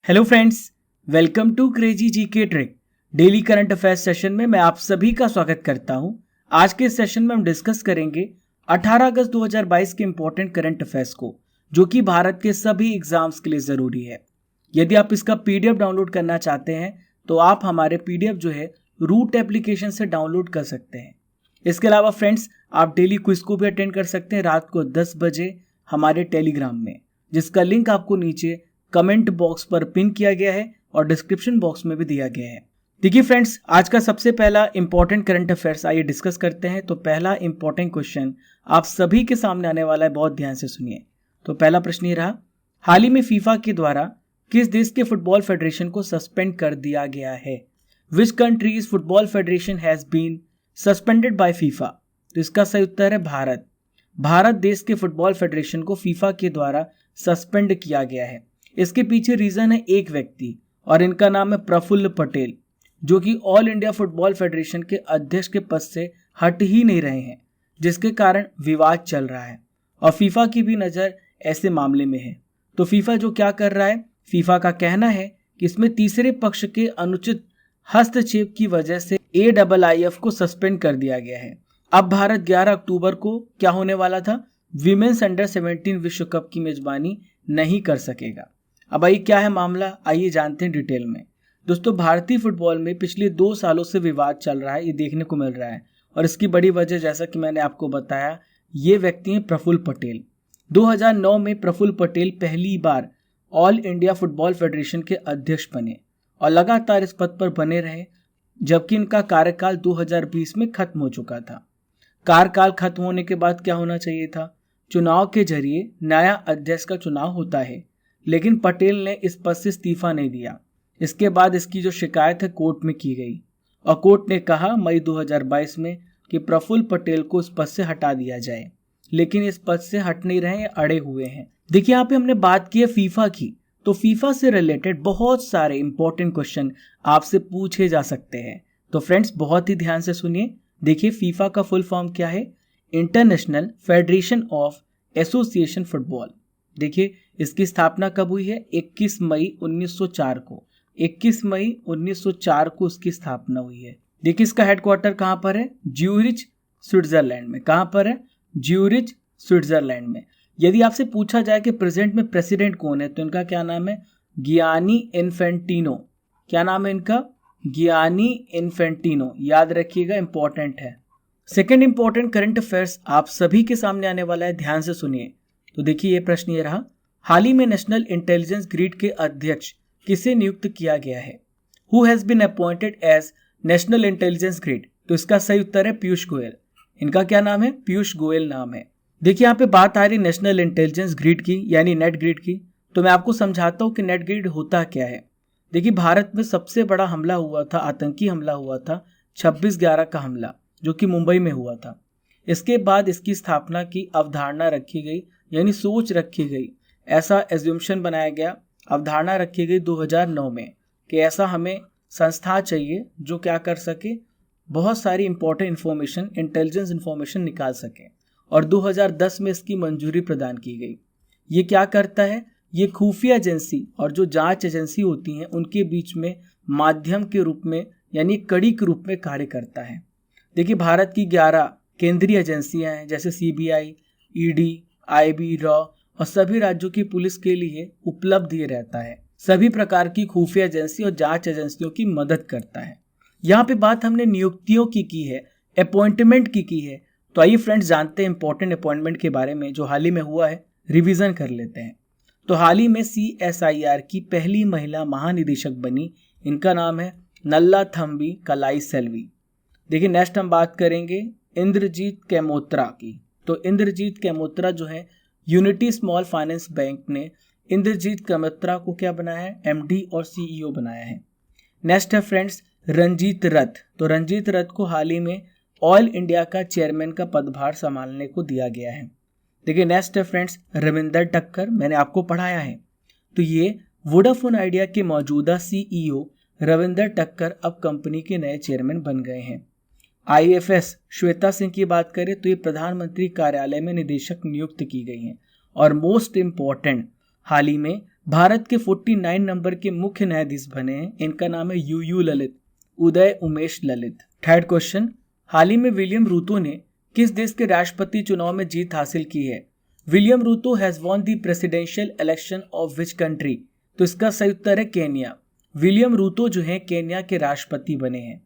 Hello friends, welcome to Crazy GK Trick daily current affairs session में मैं आप सभी का स्वागत करता हूं। आज के सेशन में हम डिस्कस करेंगे 18 अगस्त 2022 के इंपॉर्टेंट करंट अफेयर्स को, जो कि भारत के सभी एग्जाम्स के लिए ज़रूरी है। यदि आप इसका पीडीएफ डाउनलोड करना चाहते हैं तो आप हमारे पीडीएफ जो है रूट एप्लीकेशन से डाउनलोड कर सकते हैं। इसके अलावा फ्रेंड्स, आप डेली क्विज को भी अटेंड कर सकते हैं रात को 10 बजे हमारे टेलीग्राम में, जिसका लिंक आपको नीचे कमेंट बॉक्स पर पिन किया गया है और डिस्क्रिप्शन बॉक्स में भी दिया गया है। देखिए फ्रेंड्स, आज का सबसे पहला इंपॉर्टेंट करंट अफेयर्स आइए डिस्कस करते हैं। तो पहला इंपॉर्टेंट क्वेश्चन आप सभी के सामने आने वाला है, बहुत ध्यान से सुनिए। तो पहला प्रश्न ये रहा, हाल ही में फीफा के द्वारा किस देश के फुटबॉल फेडरेशन को सस्पेंड कर दिया गया है? Which countries football federation has been suspended by FIFA? तो इसका सही उत्तर है भारत। भारत देश के फुटबॉल फेडरेशन को फीफा के द्वारा सस्पेंड किया गया है। इसके पीछे रीजन है एक व्यक्ति और इनका नाम है प्रफुल्ल पटेल, जो कि ऑल इंडिया फुटबॉल फेडरेशन के अध्यक्ष के पद से हट ही नहीं रहे हैं, जिसके कारण विवाद चल रहा है और फीफा की भी नज़र ऐसे मामले में है। तो फीफा जो क्या कर रहा है, फीफा का कहना है कि इसमें तीसरे पक्ष के अनुचित हस्तक्षेप की वजह से AIIF को सस्पेंड कर दिया गया है। अब भारत 11 अक्टूबर को क्या होने वाला था, विमेन्स अंडर 17 विश्व कप की मेजबानी नहीं कर सकेगा। अब आइए क्या है मामला, आइए जानते हैं डिटेल में। दोस्तों, भारतीय फुटबॉल में पिछले 2 सालों से विवाद चल रहा है, ये देखने को मिल रहा है और इसकी बड़ी वजह, जैसा कि मैंने आपको बताया, ये व्यक्ति हैं प्रफुल्ल पटेल। 2009 में प्रफुल्ल पटेल पहली बार ऑल इंडिया फुटबॉल फेडरेशन के अध्यक्ष बने और लगातार इस पद पर बने रहे, जबकि इनका कार्यकाल 2020 में खत्म हो चुका था। कार्यकाल खत्म होने के बाद क्या होना चाहिए था, चुनाव के जरिए नया अध्यक्ष का चुनाव होता है, लेकिन पटेल ने इस पद से इस्तीफा नहीं दिया। इसके बाद इसकी जो शिकायत है कोर्ट में की गई और कोर्ट ने कहा मई 2022 में कि प्रफुल्ल पटेल को इस पद से हटा दिया जाए, लेकिन इस पद से हट नहीं रहे हैं, अड़े हुए हैं। देखिए, यहाँ पे हमने बात की है फीफा की, तो फीफा से रिलेटेड बहुत सारे इंपॉर्टेंट क्वेश्चन आपसे पूछे जा सकते हैं। तो फ्रेंड्स, बहुत ही ध्यान से सुनिए। देखिए, फीफा का फुल फॉर्म क्या है, international federation of association football. देखिए, इसकी स्थापना कब हुई है, 21 मई 1904 को। 21 मई 1904 को इसकी स्थापना हुई है। देखिए, इसका हेडक्वार्टर कहाँ पर है, ज्यूरिच स्विट्जरलैंड में। कहाँ पर है, ज्यूरिच स्विट्जरलैंड में। यदि आपसे पूछा जाए कि प्रेजेंट में प्रेसिडेंट कौन है, तो इनका क्या नाम है, गियानी इन्फेंटिनो। क्या नाम है इनका, गियानी इन्फेंटिनो। याद रखिएगा, इंपॉर्टेंट है। सेकेंड इंपॉर्टेंट करंट अफेयर्स आप सभी के सामने आने वाला है, ध्यान से सुनिए। तो देखिए, ये प्रश्न ये रहा, हाल ही में नेशनल इंटेलिजेंस ग्रिड के अध्यक्ष किसे नियुक्त किया गया है? Who has been appointed as National Intelligence Grid? तो इसका सही उत्तर है पीयूष गोयल। इनका क्या नाम है, पीयूष गोयल नाम है। देखिए, यहाँ पे बात आ रही नेशनल इंटेलिजेंस ग्रिड की, यानी नेट ग्रिड की। तो मैं आपको समझाता हूँ कि नेट ग्रिड होता क्या है। देखिए, भारत में सबसे बड़ा हमला हुआ था, आतंकी हमला हुआ था 26/11 का हमला, जो कि मुंबई में हुआ था। इसके बाद इसकी स्थापना की अवधारणा रखी गई, यानी सोच रखी गई, ऐसा एज्यूम्शन बनाया गया, अवधारणा रखी गई 2009 में कि ऐसा हमें संस्था चाहिए जो क्या कर सके, बहुत सारी इंपॉर्टेंट इन्फॉर्मेशन, इंटेलिजेंस इन्फॉर्मेशन निकाल सके। और 2010 में इसकी मंजूरी प्रदान की गई। ये क्या करता है, ये खुफिया एजेंसी और जो जांच एजेंसी होती हैं उनके बीच में माध्यम के रूप में, यानी कड़ी के रूप में कार्य करता है। देखिए, भारत की 11 केंद्रीय एजेंसियां हैं, जैसे CBI, ED, IB, रॉ और सभी राज्यों की पुलिस के लिए उपलब्ध ये रहता है। सभी प्रकार की खुफिया एजेंसी और जांच एजेंसियों की मदद करता है। यहाँ पे बात हमने नियुक्तियों की है, अपॉइंटमेंट की है। तो आइए फ्रेंड्स, जानते हैं इंपॉर्टेंट अपॉइंटमेंट के बारे में जो हाल ही में हुआ है, रिवीजन कर लेते हैं। तो हाल ही में CSIR की पहली महिला महानिदेशक बनी, इनका नाम है नल्लाथम्बी कलाई सेल्वी। देखिए, नेक्स्ट हम बात करेंगे इंद्रजीत कैमोत्रा की। तो इंद्रजीत कैमोत्रा जो है, यूनिटी स्मॉल फाइनेंस बैंक ने इंद्रजीत कैमोत्रा को क्या बनाया है, MD और CEO बनाया है। नेक्स्ट है फ्रेंड्स रंजीत रथ। तो रंजीत रथ को हाल ही में ऑल इंडिया का चेयरमैन का पदभार संभालने को दिया गया है। देखिए, नेक्स्ट है फ्रेंड्स रविंदर टक्कर, मैंने आपको पढ़ाया है। तो ये वोडाफोन आइडिया के मौजूदा CEO रविंदर टक्कर अब कंपनी के नए चेयरमैन बन गए हैं। IFS श्वेता सिंह की बात करें तो ये प्रधानमंत्री कार्यालय में निदेशक नियुक्त की गई हैं। और मोस्ट इम्पॉर्टेंट, हाल ही में भारत के 49 नंबर के मुख्य न्यायाधीश बने हैं, इनका नाम है U Lalit, Uday Umesh Lalit. Third question, हाल ही में विलियम रूतो ने किस देश के राष्ट्रपति चुनाव में जीत हासिल की है? William Ruto has won the presidential election of which country? तो इसका सही उत्तर है केन्या। विलियम रूतो जो है केन्या के राष्ट्रपति बने हैं।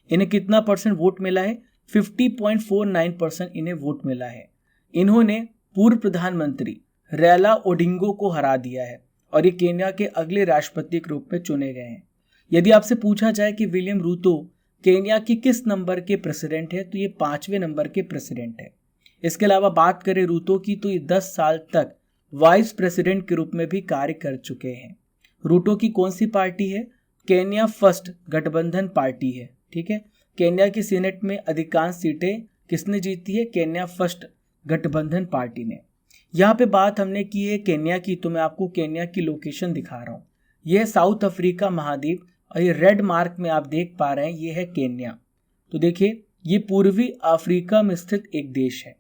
इन्हें कितना परसेंट वोट मिला है? 50.49% इन्हें वोट मिला है। इन्होंने पूर्व प्रधानमंत्री रैला ओडिंगो को हरा दिया है और ये केन्या के अगले राष्ट्रपति के रूप में चुने गए हैं। यदि आपसे पूछा जाए कि विलियम रूतो केन्या की किस नंबर के प्रेसिडेंट है, तो ये 5वें नंबर के प्रेसिडेंट है। इसके अलावा बात करें रूतो की, तो ये 10 साल तक वाइस प्रेसिडेंट के रूप में भी कार्य कर चुके हैं। रूतो की कौन सी पार्टी है? केन्या फर्स्ट गठबंधन पार्टी है। ठीक है, केन्या की सीनेट में अधिकांश सीटें किसने जीती है? केन्या फर्स्ट गठबंधन पार्टी ने। यहाँ पे बात हमने की है केन्या की, तो मैं आपको केन्या की लोकेशन दिखा रहा हूँ। यह है साउथ अफ्रीका महाद्वीप और ये रेड मार्क में आप देख पा रहे हैं, ये है केन्या। तो देखिए, ये पूर्वी अफ्रीका में स्थित एक देश है।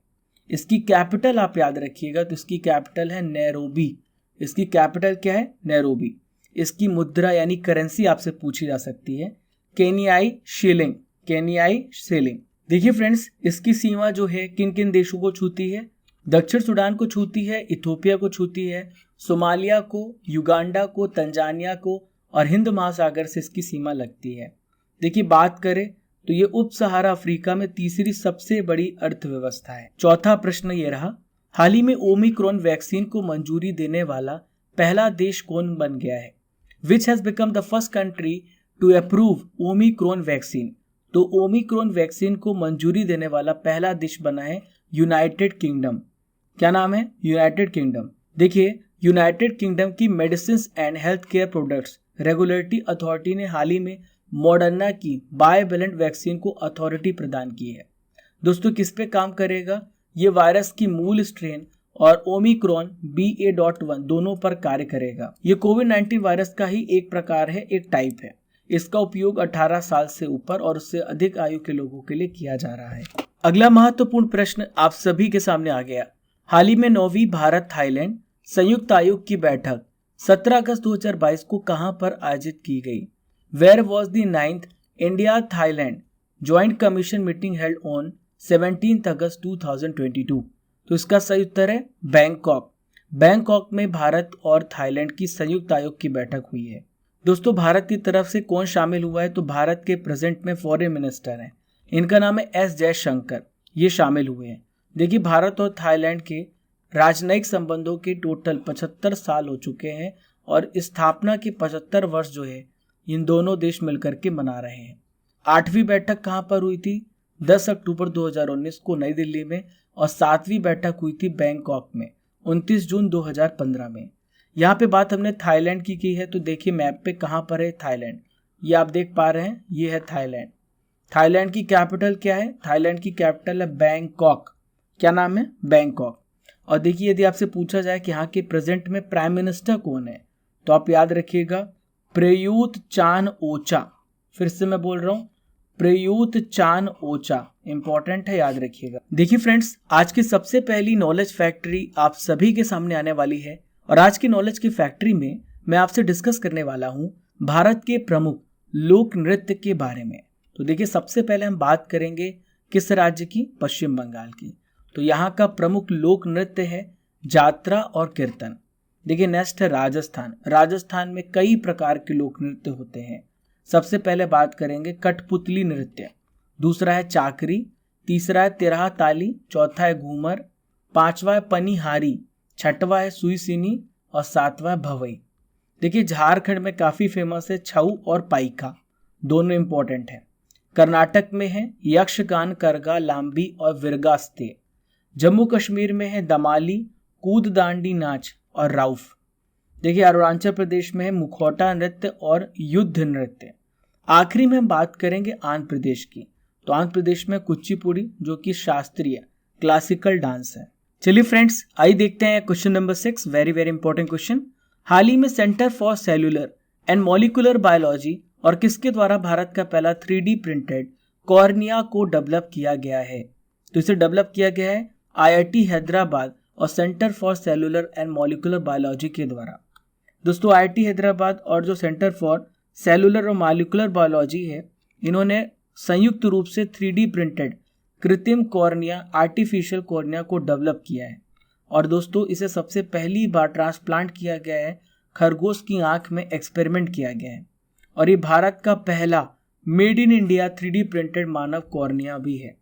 इसकी कैपिटल आप याद रखिएगा, तो इसकी कैपिटल है नैरोबी। इसकी कैपिटल क्या है? नैरोबी। इसकी मुद्रा यानी करेंसी आपसे पूछी जा सकती है केन्याई शिलिंग, केन्याई शिलिंग। देखिए फ्रेंड्स, इसकी सीमा जो है किन किन देशों को छूती है? दक्षिण सूडान को छूती है, इथोपिया को छूती है, सोमालिया को, युगांडा को, तंजानिया को और हिंद महासागर से इसकी सीमा लगती है। देखिए, बात करें तो ये उप सहारा अफ्रीका में तीसरी सबसे बड़ी अर्थव्यवस्था है। चौथा प्रश्न ये रहा, हाल ही में ओमिक्रॉन वैक्सीन को मंजूरी देने वाला पहला देश कौन बन गया है? Which has become the first country to approve Omicron vaccine? तो ओमिक्रॉन वैक्सीन को मंजूरी देने वाला पहला देश बना है यूनाइटेड किंगडम। क्या नाम है? United kingdom. देखिए, यूनाइटेड किंगडम की medicine and health care products regulatory authority ने हाल ही में मॉडर्ना की बाइवेलेंट वैक्सीन को अथॉरिटी प्रदान की है। दोस्तों, किस पे काम करेगा? ये वायरस की मूल स्ट्रेन और ओमिक्रॉन BA.1 दोनों पर कार्य करेगा। ये कोविड-19 वायरस का ही एक प्रकार है, एक टाइप है। इसका उपयोग 18 साल से ऊपर और उससे अधिक आयु के लोगों के लिए किया जा रहा है। अगला महत्वपूर्ण प्रश्न आप सभी के सामने आ गया। हाल ही में 9वीं भारत थाईलैंड संयुक्त आयोग की बैठक 17 अगस्त 2022 को कहां पर आयोजित की गई? Where was the 9th India Thailand joint commission meeting held on 17 August 2022? तो इसका सही उत्तर है बैंकॉक। बैंकॉक में भारत और थाईलैंड की संयुक्त आयोग की बैठक हुई है। दोस्तों, भारत की तरफ से कौन शामिल हुआ है? तो भारत के प्रेजेंट में फॉरेन मिनिस्टर हैं, इनका नाम है S जयशंकर। ये शामिल हुए हैं। देखिए, भारत और थाईलैंड के राजनयिक संबंधों के टोटल 75 साल हो चुके हैं और स्थापना के 75 वर्ष जो है इन दोनों देश मिलकर के मना रहे हैं। 8वीं बैठक कहां पर हुई थी? 10 अक्टूबर 2019 को नई दिल्ली में और 7वीं बैठक हुई थी बैंकॉक में 29 जून 2015 में। यहाँ पे बात हमने थाईलैंड की है, तो देखिए मैप पे कहाँ पर है थाईलैंड। ये आप देख पा रहे हैं, ये है थाईलैंड। थाईलैंड की कैपिटल क्या है? थाईलैंड की कैपिटल है बैंकॉक। क्या नाम है? बैंकॉक। और देखिए, यदि आपसे पूछा जाए कि यहाँ के प्रेजेंट में प्राइम मिनिस्टर कौन है, तो आप याद रखिएगा प्रयूत चान ओचा। फिर से मैं बोल रहा हूँ, प्रयूत चान ओचा। इंपॉर्टेंट है, याद रखिएगा। देखिए फ्रेंड्स, आज की सबसे पहली नॉलेज फैक्ट्री आप सभी के सामने आने वाली है और आज की नॉलेज की फैक्ट्री में मैं आपसे डिस्कस करने वाला हूँ भारत के प्रमुख लोक नृत्य के बारे में। तो देखिए, सबसे पहले हम बात करेंगे किस राज्य की? पश्चिम बंगाल की। तो यहाँ का प्रमुख लोक नृत्य है जात्रा और कीर्तन। देखिए, नेक्स्ट है राजस्थान। राजस्थान में कई प्रकार के लोक नृत्य होते हैं। सबसे पहले बात करेंगे कठपुतली नृत्य, दूसरा है चाकरी, तीसरा है तिरहा ताली, चौथा है घूमर, पांचवा है पनिहारी, छठवा है सुईसिनी और सातवां है भवई। देखिए, झारखंड में काफी फेमस है छऊ और पाइका, दोनों इंपॉर्टेंट है। कर्नाटक में है यक्षगान, करगा, लांबी और विरगास्ते। जम्मू कश्मीर में है दमाली, कूद दांडी नाच और राउफ। देखिए, अरुणाचल प्रदेश में है मुखौटा नृत्य और युद्ध नृत्य। आखिरी में हम बात करेंगे आंध्र प्रदेश की। तो आंध्र प्रदेश में कुचिपुड़ी, जो कि शास्त्रीय क्लासिकल डांस है। चलिए फ्रेंड्स, आइए देखते हैं question number 6, very very important question. हाल ही में centre for cellular and molecular biology और किसके द्वारा भारत का पहला 3D प्रिंटेड कॉर्निया को डेवलप किया गया है? तो इसे डेवलप किया गया है IIT हैदराबाद और centre for cellular and molecular biology के द्वारा। दोस्तों IIT हैदराबाद और जो सेंटर फॉर सेलुलर और मॉलिक्यूलर बायोलॉजी है, इन्होंने संयुक्त रूप से 3D प्रिंटेड कृत्रिम कॉर्निया, आर्टिफिशियल कॉर्निया को डेवलप किया है। और दोस्तों इसे सबसे पहली बार ट्रांसप्लांट किया गया है, खरगोश की आंख में एक्सपेरिमेंट किया गया है। और ये भारत का पहला made in India 3D printed Manav cornea भी है।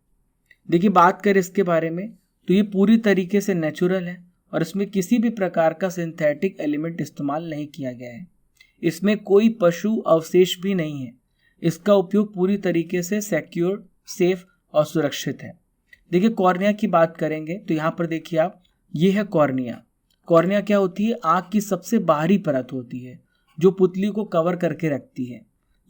देखिए बात करें इसके बारे में तो ये पूरी तरीके से नेचुरल है और इसमें किसी भी प्रकार का सिंथेटिक एलिमेंट इस्तेमाल नहीं किया गया है। इसमें कोई पशु अवशेष भी नहीं है। इसका उपयोग पूरी तरीके से सिक्योर, सेफ और सुरक्षित है। देखिए कॉर्निया की बात करेंगे तो यहाँ पर देखिए आप, ये है कॉर्निया। कॉर्निया क्या होती है? आँख की सबसे बाहरी परत होती है जो पुतली को कवर करके रखती है।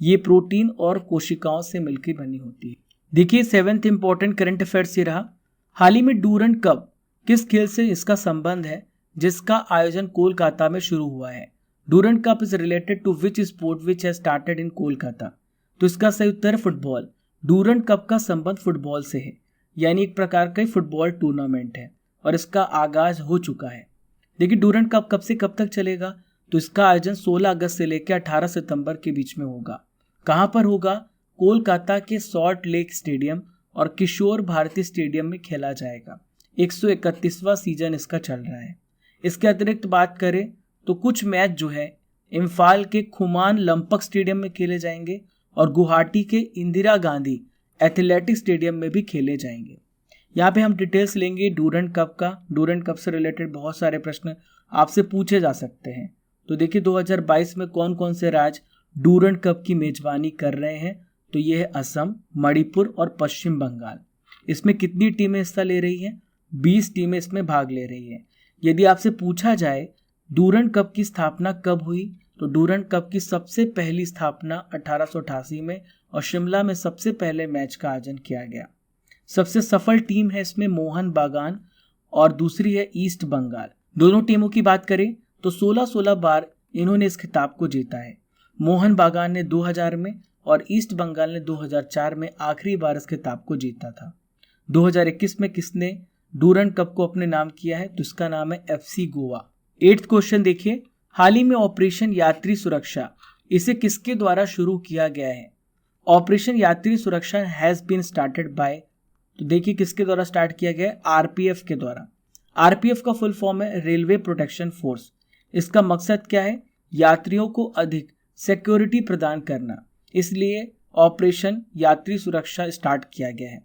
ये प्रोटीन और कोशिकाओं से मिलकर बनी होती है। देखिए 7th इंपॉर्टेंट करंट अफेयर्स ये रहा। हाल ही में डूरंड कप किस खेल से इसका संबंध है जिसका आयोजन कोलकाता में शुरू हुआ है? Durand Cup is related to which sport which has started in Kolkata? तो इसका सही उत्तर है फुटबॉल। डूरंड कप का संबंध फुटबॉल से है, यानी एक प्रकार का फुटबॉल टूर्नामेंट है और इसका आगाज हो चुका है। देखिए डूरंड कप कब से कब तक चलेगा? तो इसका आयोजन 16 अगस्त से लेकर 18 सितंबर के बीच में होगा। कहाँ पर होगा? कोलकाता के सॉल्ट लेक स्टेडियम और किशोर भारती स्टेडियम में खेला जाएगा। 131वां सीजन इसका चल रहा है। इसके अतिरिक्त बात करें तो कुछ मैच जो है इम्फाल के खुमान लंपक स्टेडियम में खेले जाएंगे और गुवाहाटी के इंदिरा गांधी एथलेटिक स्टेडियम में भी खेले जाएंगे। यहाँ पे हम डिटेल्स लेंगे डूरंड कप का। डूरंड कप से रिलेटेड बहुत सारे प्रश्न आपसे पूछे जा सकते हैं। तो देखिए 2022 में कौन कौन से राज्य डूरंड कप की मेजबानी कर रहे हैं? तो ये है असम, मणिपुर और पश्चिम बंगाल। इसमें कितनी टीमें हिस्सा ले रही हैं? 20 टीमें इसमें भाग ले रही हैं। यदि आपसे पूछा जाए डूरंड कप की स्थापना कब हुई, तो डूरंड कप की सबसे पहली स्थापना 1888 में और शिमला में सबसे पहले मैच का आयोजन किया गया। सबसे सफल टीम है इसमें मोहन बागान और दूसरी है ईस्ट बंगाल। दोनों टीमों की बात करें तो 16-16 बार इन्होंने इस खिताब को जीता है। मोहन बागान ने 2000 में और ईस्ट बंगाल ने 2004 में आखिरी बार इस खिताब को जीता था। 2021 में किसने डूरंड कप को अपने नाम किया है? तो इसका नाम है FC गोवा। 8th क्वेश्चन देखिए, हाल ही में ऑपरेशन यात्री सुरक्षा, इसे किसके द्वारा शुरू किया गया है? ऑपरेशन यात्री सुरक्षा हैज बीन स्टार्टेड बाय, तो देखिए किसके द्वारा स्टार्ट किया गया है? RPF के द्वारा। RPF का फुल फॉर्म है रेलवे प्रोटेक्शन फोर्स। इसका मकसद क्या है? यात्रियों को अधिक सिक्योरिटी प्रदान करना, इसलिए ऑपरेशन यात्री सुरक्षा स्टार्ट किया गया है।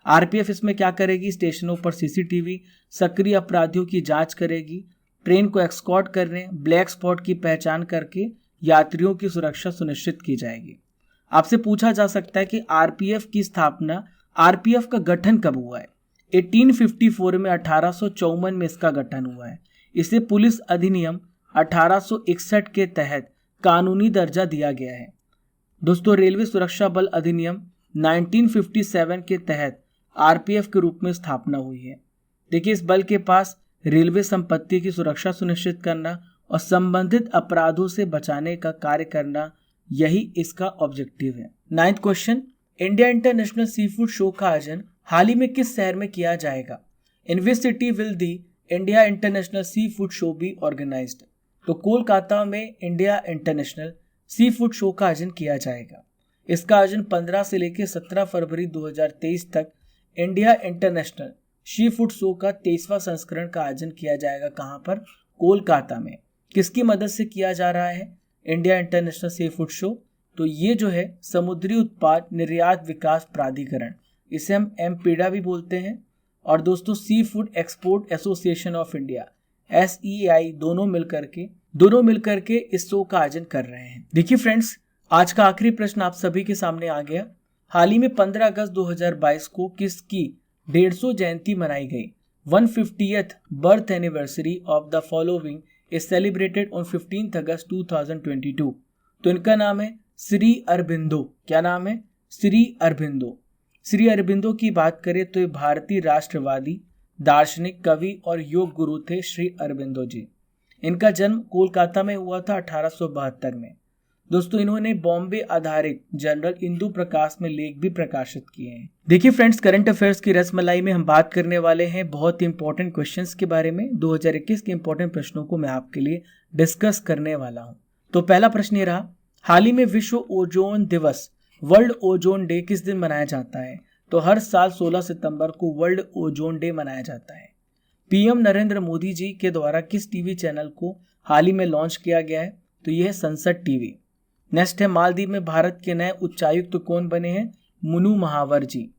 RPF इसमें क्या करेगी? स्टेशनों पर CCTV, सक्रिय अपराधियों की जांच करेगी, ट्रेन को एस्कॉर्ट करने, ब्लैक स्पॉट की पहचान करके यात्रियों की सुरक्षा सुनिश्चित की जाएगी। आपसे पूछा जा सकता है कि RPF की स्थापना, RPF का गठन कब हुआ है? 1854 में 1854 में इसका गठन हुआ है। इसे पुलिस अधिनियम 1861 के तहत कानूनी दर्जा दिया गया है। दोस्तों रेलवे सुरक्षा बल अधिनियम 1957 के तहत RPF के रूप में स्थापना हुई है। देखिए इस बल के पास रेलवे संपत्ति की सुरक्षा सुनिश्चित करना और संबंधित अपराधों से बचाने का कार्य करना, यही इसका ऑब्जेक्टिव है। 9th question, India International seafood show का आयोजन हाल ही में किस शहर में किया जाएगा? In which city will the India International seafood show be organised? तो कोलकाता में India International seafood show का आयोजन किया जाएगा। इसका आयोजन 15 से लेकर 17 फरवरी 2023 तक India International seafood show का 23वां संस्करण का आयोजन किया जाएगा। कहाँ पर? कोलकाता में। किसकी मदद से किया जा रहा है India International seafood show? तो ये जो है समुद्री उत्पाद निर्यात विकास प्राधिकरण, इसे हम MPEDA भी बोलते हैं, और दोस्तों seafood export association of India SEAI दोनों मिलकर के इस शो का आयोजन कर रहे हैं। देखिए फ्रेंड्स, आज का आखिरी प्रश्न आप सभी के सामने आ गया। हाल ही में 15 अगस्त 2022 को किसकी 150 जयंती मनाई गई? 150th birth anniversary of the following is celebrated on 15 अगस्त 2022। तो इनका नाम है श्री अरबिंदो। क्या नाम है? श्री अरबिंदो। श्री अरबिंदो की बात करें तो ये भारतीय राष्ट्रवादी, दार्शनिक, कवि और योग गुरु थे श्री अरबिंदो जी। इनका जन्म कोलकाता में हुआ था 1872 में। दोस्तों इन्होंने बॉम्बे आधारित जर्नल इंदु प्रकाश में लेख भी प्रकाशित किए हैं। देखिए फ्रेंड्स, करंट अफेयर्स की रसमलाई में हम बात करने वाले हैं बहुत ही इंपॉर्टेंट क्वेश्चंस के बारे में। 2021 के इंपॉर्टेंट प्रश्नों को मैं आपके लिए डिस्कस करने वाला हूं। तो पहला प्रश्न ये रहा, हाल ही में विश्व ओजोन दिवस वर्ल्ड ओजोन डे किस दिन मनाया जाता है? तो हर साल 16 सितंबर को वर्ल्ड ओजोन डे मनाया जाता है। पीएम नरेंद्र मोदी जी के द्वारा किस टीवी चैनल को हाल ही में लॉन्च किया गया है? तो यह है संसद टीवी। नेक्स्ट है, मालदीव में भारत के नए उच्चायुक्त तो कौन बने हैं? मुनु महावर जी।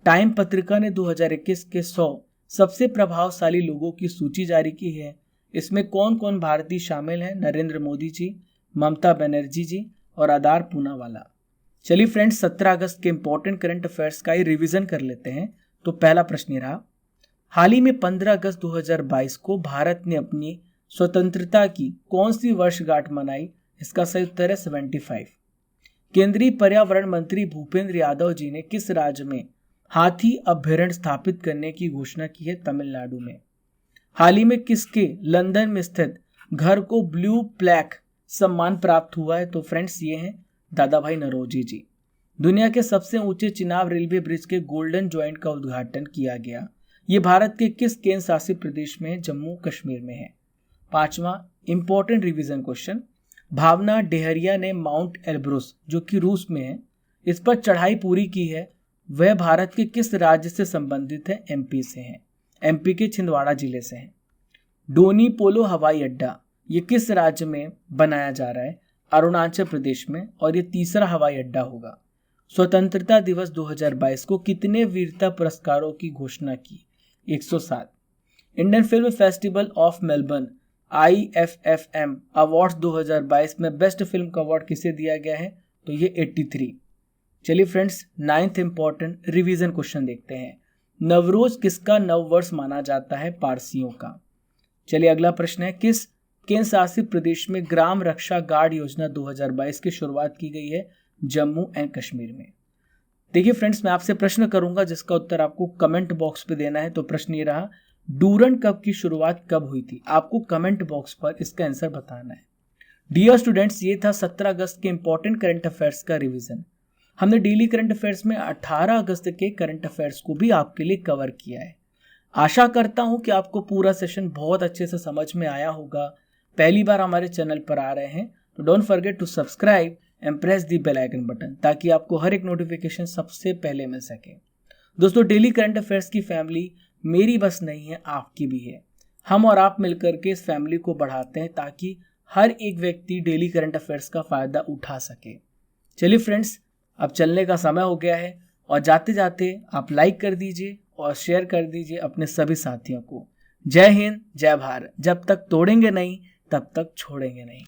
टाइम पत्रिका ने 2021 के 100 सबसे प्रभावशाली लोगों की सूची जारी की है। इसमें कौन कौन भारतीय शामिल हैं? नरेंद्र मोदी जी, ममता बनर्जी जी और आधार पूनावाला। चलिए फ्रेंड्स, 17 अगस्त के इंपॉर्टेंट करंट अफेयर्स का ही रिवीजन कर लेते हैं। तो पहला प्रश्न ये रहा, हाल ही में 15 अगस्त 2022 को भारत ने अपनी स्वतंत्रता की कौन सी वर्षगांठ मनाई? इसका सही उत्तर है 75। केंद्रीय पर्यावरण मंत्री भूपेंद्र यादव जी ने किस राज्य में हाथी अभ्यारण्य स्थापित करने की घोषणा की है? तमिलनाडु में। हाल ही में किसके लंदन में स्थित घर को ब्लू प्लैक सम्मान प्राप्त हुआ है? तो फ्रेंड्स ये हैं दादा भाई नौरोजी जी। दुनिया के सबसे ऊंचे चिनाब रेलवे ब्रिज के गोल्डन जॉइंट का उद्घाटन किया गया। ये भारत के किस केंद्र शासित प्रदेश में है? जम्मू कश्मीर में है। पांचवा इंपॉर्टेंट रिवीजन क्वेश्चन, भावना डेहरिया ने माउंट एल्ब्रुस जो कि रूस में है, इस पर चढ़ाई पूरी की है। वह भारत के किस राज्य से संबंधित है? एमपी से है। एमपी के छिंदवाड़ा जिले से है। डोनी पोलो हवाई अड्डा ये किस राज्य में बनाया जा रहा है? अरुणाचल प्रदेश में, और ये तीसरा हवाई अड्डा होगा। स्वतंत्रता दिवस 2022 को कितने वीरता पुरस्कारों की घोषणा की? 107। Indian film festival of Melbourne IFFM awards 2022 में बेस्ट फिल्म का अवार्ड किसे दिया गया है? तो ये 83। चलिए friends, 9th important revision question देखते हैं। नवरोज किसका नववर्ष माना जाता है? पारसियों का। चलिए अगला प्रश्न है, किस केंद्र शासित प्रदेश में ग्राम रक्षा गार्ड योजना 2022 की शुरुआत की गई है? जम्मू एंड कश्मीर में। देखिए फ्रेंड्स, मैं आपसे प्रश्न करूंगा जिसका उत्तर आपको कमेंट बॉक्स पे देना है। तो प्रश्न ये रहा, डूरंड कप की शुरुआत कब हुई थी? आपको कमेंट बॉक्स पर इसका आंसर बताना है। डियर स्टूडेंट्स, ये था 17 अगस्त के इंपॉर्टेंट करंट अफेयर्स का रिवीजन। हमने डेली करंट अफेयर्स में 18 अगस्त के करंट अफेयर्स को भी आपके लिए कवर किया है। आशा करता हूं कि आपको पूरा सेशन बहुत अच्छे से समझ में आया होगा। पहली बार हमारे चैनल पर आ रहे हैं तो don't forget to subscribe and press the bell icon button, ताकि आपको हर एक नोटिफिकेशन सबसे पहले मिल सके। दोस्तों, डेली करंट अफेयर्स की फैमिली मेरी बस नहीं है, आपकी भी है। हम और आप मिलकर के इस फैमिली को बढ़ाते हैं ताकि हर एक व्यक्ति डेली करंट अफेयर्स का फायदा उठा सके। चलिए फ्रेंड्स, अब चलने का समय हो गया है, और जाते जाते आप लाइक कर दीजिए और शेयर कर दीजिए अपने सभी साथियों को। जय हिंद, जय भारत। जब तक तोड़ेंगे नहीं तब तक छोड़ेंगे नहीं।